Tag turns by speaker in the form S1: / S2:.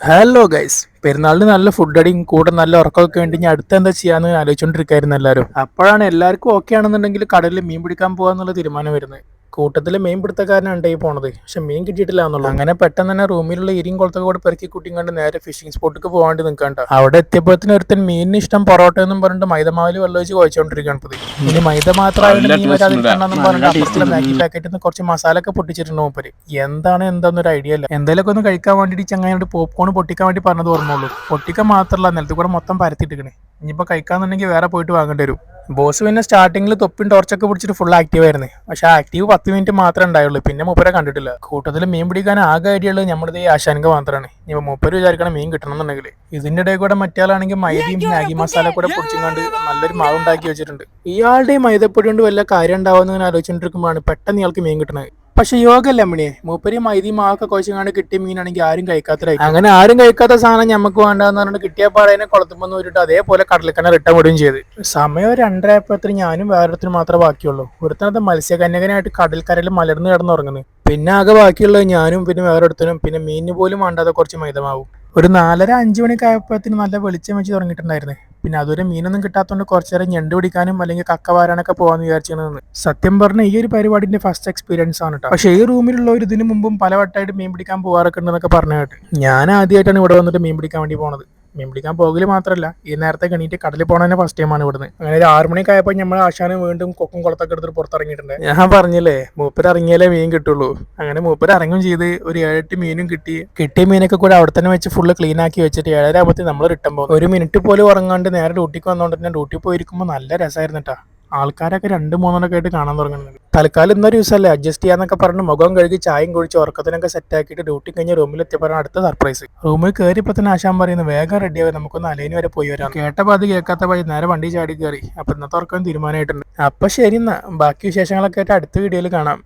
S1: Hello guys, പെരുന്നാളിന് നല്ല food അടിയും കൂടെ നല്ല ഉറക്കമൊക്കെ വേണ്ടി ഞാൻ അടുത്ത് എന്താ ചെയ്യാന്ന് ആലോചിച്ചോണ്ടിരിക്കായിരുന്നു എല്ലാവരും. അപ്പോഴാണ് എല്ലാവർക്കും ഓക്കെ ആണെന്നുണ്ടെങ്കിൽ കടലിൽ മീൻ പിടിക്കാൻ പോകാന്നുള്ള തീരുമാനം വരുന്നത്. കൂട്ടത്തിൽ മീൻ പിടുത്തക്കാരനാണ് ഈ പോണത്, പക്ഷെ മീൻ കിട്ടിയിട്ടില്ല എന്നുള്ളൂ. അങ്ങനെ പെട്ടെന്ന് തന്നെ റൂമിലുള്ള ഇരിയും കുളത്തൊക്കെ കൂടെ പെറുക്കി കൂട്ടിയും കണ്ട് നേരെ ഫിഷിംഗ് സ്പോട്ടിലേക്ക് പോകാണ്ട് നിൽക്കണ്ട. അവിടെ എത്തിയപ്പോഴത്തേന് ഒരുത്തൻ മീനിന് ഇഷ്ടം പൊറോട്ട എന്നും പറഞ്ഞിട്ട് മൈദമാവിൽ വെള്ളം വെച്ച് കുഴച്ചുകൊണ്ടിരിക്കുകയാണ്. ഇനി മൈദ മാത്രമായിട്ട് മീൻ വരാതിരിക്കണമെന്നും പറഞ്ഞിട്ട് അപ്പുറത്തുള്ള മാഗി പാക്കറ്റിൽ നിന്ന് കുറച്ച് മസാല ഒക്കെ പൊട്ടിച്ചിട്ടുണ്ട് മൂപ്പര്. എന്താന്നൊരു ഐഡിയ ഇല്ല. എന്തെങ്കിലുമൊക്കെ ഒന്ന് കഴിക്കാൻ വേണ്ടിയിട്ട് ചങ്ങായിട്ട് പോപ്കോൺ പൊട്ടിക്കാൻ വേണ്ടി പറഞ്ഞത് ഓർമ്മയുള്ളൂ. പൊട്ടിക്കാൻ മാത്രമല്ല, നിലത്ത് കൂടെ മൊത്തം പരത്തിയിട്ടിക്കണേ. ഇനിയിപ്പോൾ കഴിക്കാന്നുണ്ടെങ്കിൽ വേറെ പോയിട്ട് വാങ്ങേണ്ടി വരും. ബോസ് പിന്നെ സ്റ്റാർട്ടിങ്ങിൽ തൊപ്പിയും ടോർച്ചൊക്കെ പിടിച്ചിട്ട് ഫുൾ ആക്റ്റീവ് ആയിരുന്നു. പക്ഷെ ആക്റ്റീവ് 10 മിനിറ്റ് മാത്രമേ ഉണ്ടായുള്ളൂ. പിന്നെ മൂപ്പരെ കണ്ടിട്ടില്ല. കൂട്ടത്തിൽ മീൻ പിടിക്കാൻ ആകെ ഐഡിയ ഉള്ളത് നമ്മുടെ ഈ ആശാനക മാത്രമാണ്. ഇനി മൂപ്പര് വിചാരിക്കണം മീൻ കിട്ടണം എന്നുണ്ടെങ്കിൽ. ഇതിന്റെ ഇടയിൽ കൂടെ മറ്റേയാളാണെങ്കിൽ മൈദയും മാഗി മസാല കൂടെ പൊടിച്ചുകൊണ്ട് നല്ലൊരു മാവ് ഉണ്ടാക്കി വെച്ചിട്ടുണ്ട്. ഇയാളുടെ ഈ മൈദപ്പൊടി കൊണ്ട് വല്ല കാര്യം ഉണ്ടാവുമെന്ന് ആലോചിച്ചുകൊണ്ടിരിക്കുമ്പോഴാണ് പെട്ടെന്ന് ഇയാൾക്ക് മീൻ കിട്ടുന്നത്. പക്ഷെ യോഗല്ല അമ്മണിയെ, മൂപ്പരി മൈദി മാവൊക്കെ കുഴച്ചാണ്ട് കിട്ടിയ മീനാണെങ്കിൽ ആരും കഴിക്കാത്തതായി. അങ്ങനെ ആരും കഴിക്കാത്ത സാധനം നമുക്ക് വേണ്ടാന്ന് പറഞ്ഞിട്ട് കിട്ടിയ പാടേനെ കുളത്തുമ്പോൾ വരിട്ട് അതേപോലെ കടലിക്കന്നെ റിട്ടേൺ വിടുകയും ചെയ്ത്. സമയം 2:30 ഞാനും വേറൊരുത്തിന് മാത്രമേ ബാക്കിയുള്ളൂ. ഒരുത്തനത് മത്സ്യകന്യകനായിട്ട് കടൽക്കരയിൽ മലർന്ന് കിടന്നുറങ്ങുന്നു. പിന്നെ ആകെ ബാക്കിയുള്ളത് ഞാനും പിന്നെ വേറൊരുത്തനും പിന്നെ മീനിന് പോലും വേണ്ടാതെ കുറച്ച് മൈദമാവും. ഒരു 4:30-5 മണിയൊക്കെ ആയപ്പോഴത്തേന് നല്ല വെളിച്ചം വെച്ച് തുടങ്ങിയിട്ടുണ്ടായിരുന്നു. പിന്നെ അതൊരു മീനൊന്നും കിട്ടാത്തതുകൊണ്ട് കുറച്ചു നേരം ഞണ്ട് പിടിക്കാനും അല്ലെങ്കിൽ കക്ക വാരാനൊക്കെ പോകാന്ന് വിചാരിച്ചിരുന്നത്. സത്യം പറഞ്ഞ ഈ ഒരു പരിപാടിന്റെ ഫസ്റ്റ് എക്സ്പീരിയൻസ് ആണ് കേട്ടോ. പക്ഷേ ഈ റൂമിലുള്ള ഒരു ഇതിനു മുമ്പും പലവട്ടമായിട്ട് മീൻ പിടിക്കാൻ പോകാറൊക്കെ ഉണ്ടെന്നൊക്കെ പറഞ്ഞു കേട്ട്. ഞാൻ ആദ്യമായിട്ടാണ് ഇവിടെ വന്നിട്ട് മീൻ പിടിക്കാൻ വേണ്ടി പോണത്. മീൻ പിടിക്കാൻ പോകല് മാത്രമല്ല, ഈ നേരത്തെ എണീറ്റ് കടലിൽ പോകണ ഫസ്റ്റ് ടൈമാണ് ഇവിടുന്ന്. അങ്ങനെ ഒരു 6 മണിയൊക്കെ ആയപ്പോൾ നമ്മൾ ആശാന് വീണ്ടും കൊക്കും കുളത്തൊക്കെ എടുത്തിട്ട് പുറത്തിറങ്ങിയിട്ടുണ്ട്. ഞാൻ പറഞ്ഞില്ലേ, മൂപ്പര് ഇറങ്ങിയാലേ മീൻ കിട്ടുള്ളൂ. അങ്ങനെ മൂപ്പര് ഇറങ്ങും ചെയ്ത് ഒരു 7-8 മീനും കിട്ടി. കിട്ടിയ മീനൊക്കെ കൂടെ അവിടെ തന്നെ വെച്ച് ഫുള്ള് ക്ലീൻ ആക്കി വെച്ചിട്ട് 7:30 നമ്മൾ റിട്ടേൺ പോകും. ഒരു മിനിറ്റ് പോലും ഉറങ്ങാണ്ട് നേരെ ഡ്യൂട്ടിക്ക് വന്നോണ്ട് തന്നെ ഡ്യൂട്ടി പോയിരിക്കുമ്പോൾ നല്ല രസമായിരുന്നു കേട്ടോ. ആൾക്കാരൊക്കെ 2-3 ആയിട്ട് കാണാൻ തുടങ്ങുന്നത്. തൽക്കാലം ഇന്നൊരു ദിവസമല്ലേ അഡ്ജസ്റ്റ് ചെയ്യാന്നൊക്കെ പറഞ്ഞ് മുഖം കഴുകി ചായയും കുഴിച്ച് ഉറക്കത്തിനൊക്കെ സെറ്റ് ആക്കിയിട്ട് ഡ്യൂട്ടി കഴിഞ്ഞ് റൂമിൽ എത്തിയപ്പോൾ അടുത്ത സർപ്രൈസ്. റൂമിൽ കയറിയപ്പോൾ തന്നെ ആശാൻ പറയുന്നത് വേഗം റെഡിയാവും, നമുക്കൊന്ന് അലൈന് വരെ പോയി വരാം. കേട്ടപ്പോൾ അത് കേൾക്കാത്ത വഴി നേരെ വണ്ടി ചാടി കയറി. അപ്പൊ ഇന്നത്തെ ഉറക്കം തീരുമാനമായിട്ടുണ്ട്. അപ്പൊ ശരി, എന്നാ ബാക്കി വിശേഷങ്ങളൊക്കെ ആയിട്ട് അടുത്ത വീഡിയോയിൽ കാണാം.